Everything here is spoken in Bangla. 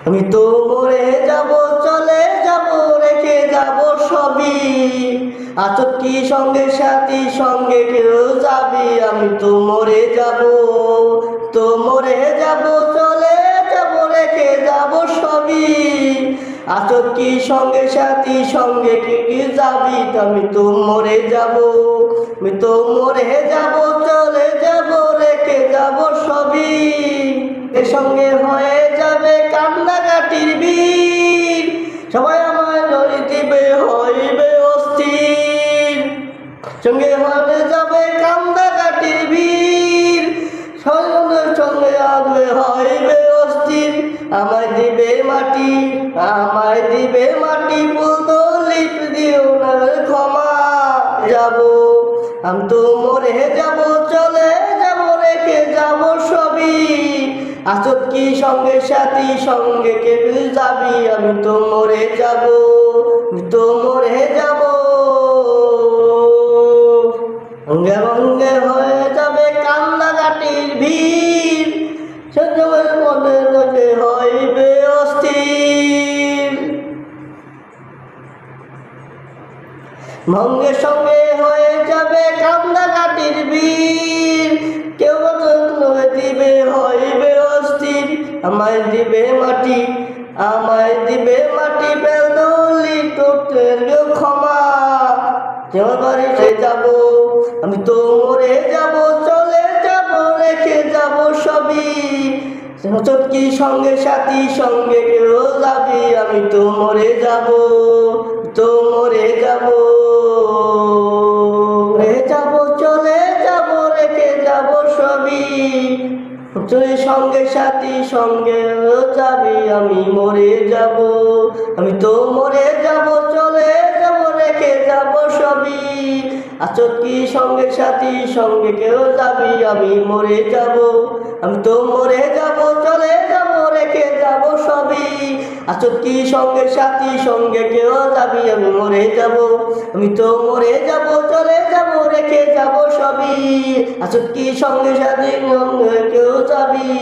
আমি তো মরে যাব, চলে যাব, রেখে যাব সবই। আছো কি সঙ্গে সাথী, সঙ্গে কেউ যাবি? আমি তো মরে যাব, তো মরে যাব, চলে যাব, রেখে যাব সবই। আছো কি সঙ্গে সাথী, সঙ্গে কি যাবি? আমি তো মরে যাব, আমি তো মরে যাব, চলে যাব, রেখে যাব সবই। এর সঙ্গে হয়ে যাবে কান্নাকাটির বীর, সবাই আমায় দড়ি দিবে, হইবে অস্থির। সঙ্গে হয়ে যাবে কান্নাকাটির বীর, স্বজনের সঙ্গে আসবে, হইবে অস্থির। আমায় দিবে মাটি, আমায় দিবে মাটি, বলতো লিপ দিও না ক্ষমা। যাব আমি তো মরে যাব, চলে যাব, রেখে যাব সবই। আছো কি সঙ্গে সাথী, সঙ্গে কে যাবি? আমি তো মরে যাব, আমি তো মরে যাব। অঙ্গে অঙ্গে হয়ে যাবে কান্নাকাটির ভিড়, সজমের মনে লোকে হইবে অস্থির। ভঙ্গে সঙ্গে হয়ে যাবে কান্নাকাটির ভিড়, কেউ দিবে, হইবে অস্থির। আমায় দিবে মাটি, আমায় দিবে মাটি, বেদলি তোর ক্ষমা। তোমার বাড়িতে যাব, আমি তো মরে যাব, চলে যাব, রেখে যাব সবই। কি সঙ্গে সাথী, সঙ্গে কেউ যাবি? আমি তো মরে যাব, তো মরে যাব, মরে যাব, চলে যাব, রেখে যাব সবই। তুই সঙ্গে সাথী, সঙ্গে যাবি? আমি মরে যাব, আমি তো মরে যাব, চলে যাব, রেখে যাব সবই। আছো কি সঙ্গে সাথী, সঙ্গে কেউ যাবি? আমি মরে যাব, আমি তো মরে যাব, চলে যাব, রেখে যাব সবই। আছো কি সঙ্গে সাথী, সঙ্গে কেউ যাবি? আমি মরে যাব, আমি তো মরে যাব, চলে যাব, রেখে যাব সবই। আছো কি সঙ্গে সাথী, সঙ্গে কেউ যাবি?